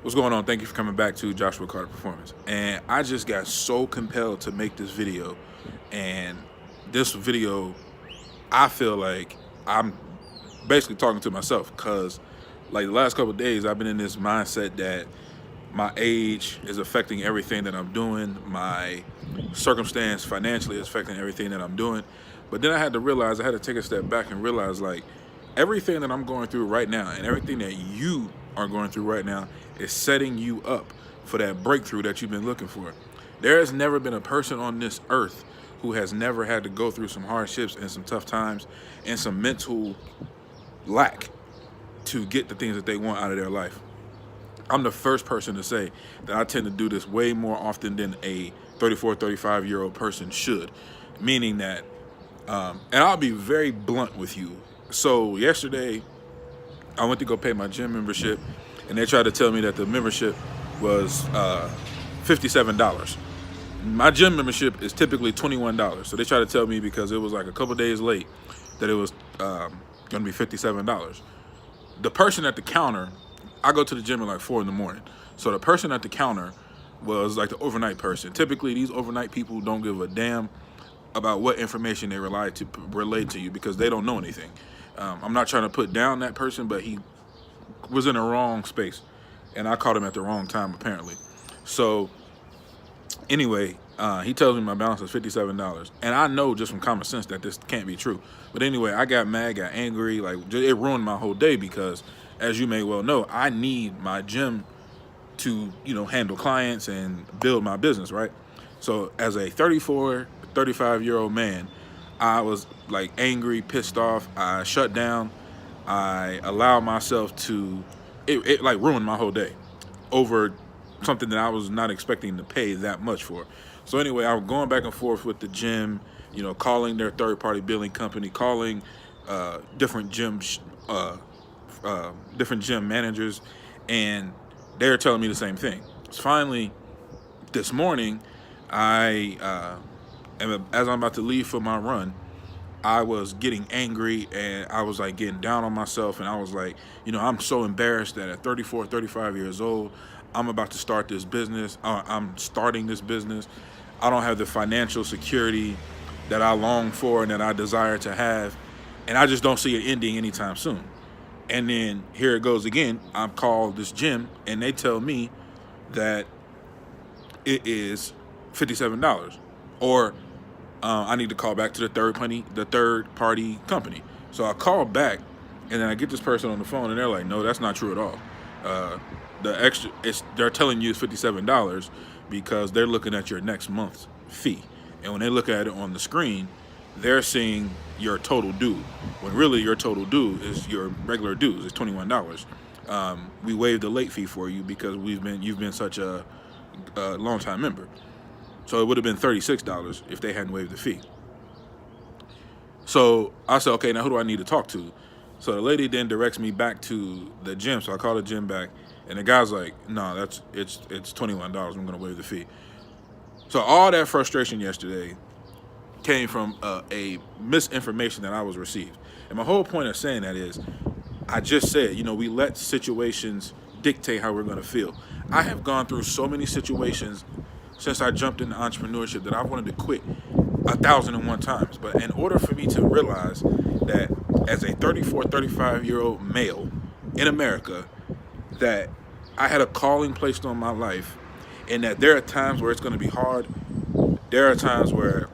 What's going on? Thank you for coming back to Joshua Carter Performance. And I just got so compelled to make this video. And this video, I feel like I'm basically talking to myself because, like, the last couple of days, I've been in this mindset that my age is affecting everything that I'm doing. My circumstance financially is affecting everything that I'm doing. But then I had to realize, I had to take a step back and realize, like, everything that I'm going through right now and everything that you are going through right now is setting you up for that breakthrough that you've been looking for. There has never been a person on this earth who has never had to go through some hardships and some tough times and some mental lack to get the things that they want out of their life. I'm the first person to say that I tend to do this way more often than a 34, 35-year-old person should, meaning that, and I'll be very blunt with you. So yesterday, I went to go pay my gym membership, and they tried to tell me that the membership was $57. My gym membership is typically $21, so they tried to tell me because it was like a couple days late that it was going to be $57. The person at the counter, I go to the gym at like 4 in the morning, so the person at the counter was like the overnight person. Typically, these overnight people don't give a damn about what information they relate to you because they don't know anything. I'm not trying to put down that person, but he was in the wrong space, and I caught him at the wrong time apparently. So anyway, he tells me my balance is $57, and I know just from common sense that this can't be true. But anyway, I got mad, got angry, like it ruined my whole day because, as you may well know, I need my gym to handle clients and build my business, right? So as a 34, 35-year-old man, I was like angry, pissed off. I shut down. I allowed myself to, it like ruined my whole day over something that I was not expecting to pay that much for. So anyway, I was going back and forth with the gym, calling their third-party billing company, calling different different gym managers, and they're telling me the same thing. So finally, this morning, as I'm about to leave for my run, I was getting angry and I was like getting down on myself, and I was like, I'm so embarrassed that at 34, 35 years old, I'm about to start this business. I'm starting this business. I don't have the financial security that I long for and that I desire to have, and I just don't see it ending anytime soon. And then here it goes again. I've called this gym and they tell me that it is $57, or I need to call back to the third party company. So I call back, and then I get this person on the phone, and they're like, "No, that's not true at all. They're telling you it's $57 because they're looking at your next month's fee, and when they look at it on the screen, they're seeing your total due, when really your total due is your regular dues. It's $21. We waived the late fee for you because you've been such a long time member." So it would have been $36 if they hadn't waived the fee. So I said, okay, now who do I need to talk to? So the lady then directs me back to the gym. So I call the gym back, and the guy's like, no, it's $21. I'm gonna waive the fee. So all that frustration yesterday came from a misinformation that I was received. And my whole point of saying that is, I just said, we let situations dictate how we're gonna feel. I have gone through so many situations since I jumped into entrepreneurship that I wanted to quit 1,001 times. But in order for me to realize that as a 34, 35-year-old male in America, that I had a calling placed on my life, and that there are times where it's going to be hard. There are times where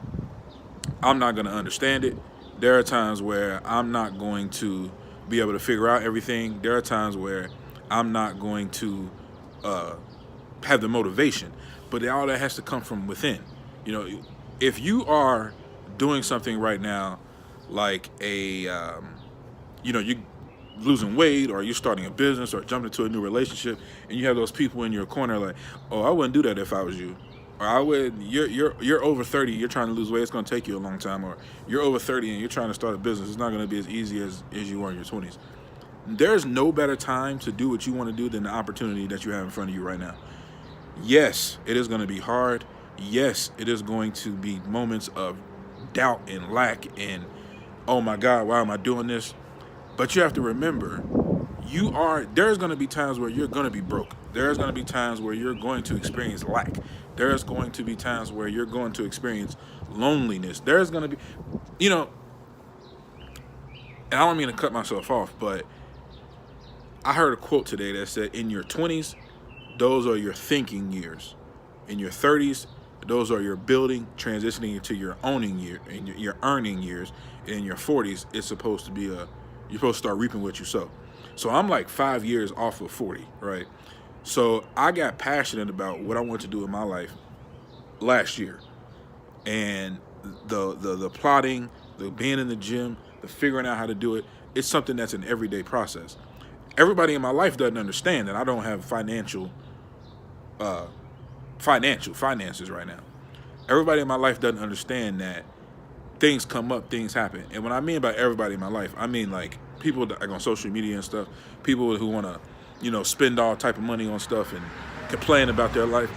I'm not going to understand it. There are times where I'm not going to be able to figure out everything. There are times where I'm not going to have the motivation. But all that has to come from within. If you are doing something right now, like you losing weight, or you're starting a business, or jumping into a new relationship, and you have those people in your corner like, oh, I wouldn't do that if I was you. Or I would. You're over 30. You're trying to lose weight. It's going to take you a long time. Or you're over 30 and you're trying to start a business. It's not going to be as easy as you were in your 20s. There's no better time to do what you want to do than the opportunity that you have in front of you right now. Yes, it is going to be hard. Yes, it is going to be moments of doubt and lack and, oh my God, why am I doing this? But you have to remember, there's going to be times where you're going to be broke. There's going to be times where you're going to experience lack. There's going to be times where you're going to experience loneliness. There's going to be, you know, and I don't mean to cut myself off, but I heard a quote today that said, in your 20s, those are your thinking years. In your 30s, those are your building, transitioning into your owning year, and your earning years. And in your 40s, it's supposed to be you're supposed to start reaping what you sow. So I'm like 5 years off of 40, right? So I got passionate about what I want to do in my life last year. And the plotting, the being in the gym, the figuring out how to do it, it's something that's an everyday process. Everybody in my life doesn't understand that I don't have finances right now. Everybody in my life doesn't understand that things come up, things happen. And when I mean by everybody in my life, I mean like people that, like on social media and stuff, people who want to, you know, spend all type of money on stuff and complain about their life.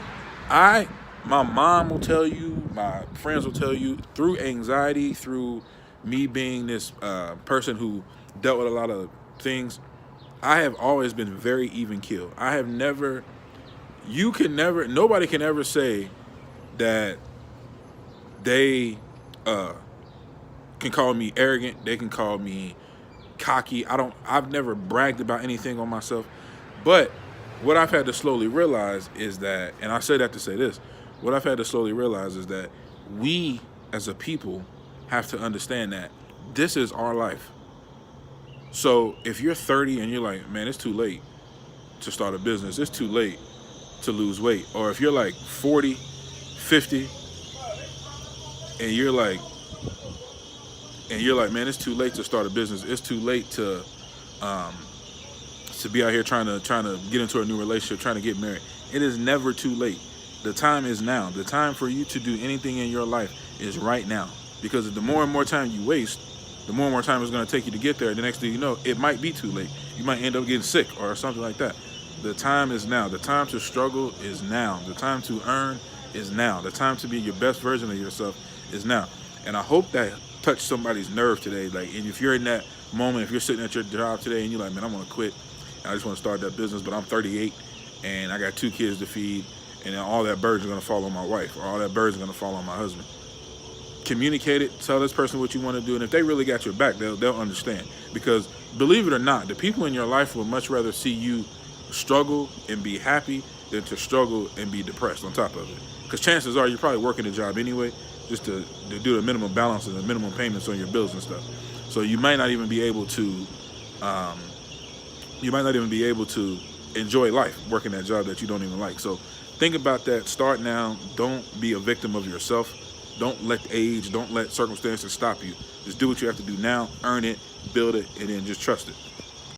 My mom will tell you, my friends will tell you, through anxiety, through me being this person who dealt with a lot of things, I have always been very even keeled. Nobody can ever say that they can call me arrogant. They can call me cocky. I've never bragged about anything on myself. But what I've had to slowly realize is that, and I say that to say this, what I've had to slowly realize is that we as a people have to understand that this is our life. So if you're 30 and you're like, man, it's too late to start a business, it's too late to lose weight. Or if you're like 40, 50, and you're like, man, it's too late to start a business. It's too late to be out here trying to get into a new relationship, trying to get married. It is never too late. The time is now. The time for you to do anything in your life is right now. Because the more and more time you waste, the more and more time it's going to take you to get there. The next thing you know, it might be too late. You might end up getting sick or something like that. The time is now. The time to struggle is now. The time to earn is now. The time to be your best version of yourself is now. And I hope that touched somebody's nerve today. Like, and if you're in that moment, if you're sitting at your job today and you're like, man, I'm going to quit. I just want to start that business, but I'm 38 and I got 2 kids to feed, and then all that burden is going to fall on my wife, or all that burden is going to fall on my husband. Communicate it. Tell this person what you want to do, and if they really got your back, they'll understand. Because believe it or not, the people in your life will much rather see you struggle and be happy than to struggle and be depressed on top of it. Because chances are you're probably working a job anyway, just to do the minimum balance and the minimum payments on your bills and stuff. So you might not even be able to enjoy life working that job that you don't even like. So think about that. Start now. Don't be a victim of yourself. Don't let age, don't let circumstances stop you. Just do what you have to do now, earn it, build it, and then just trust it.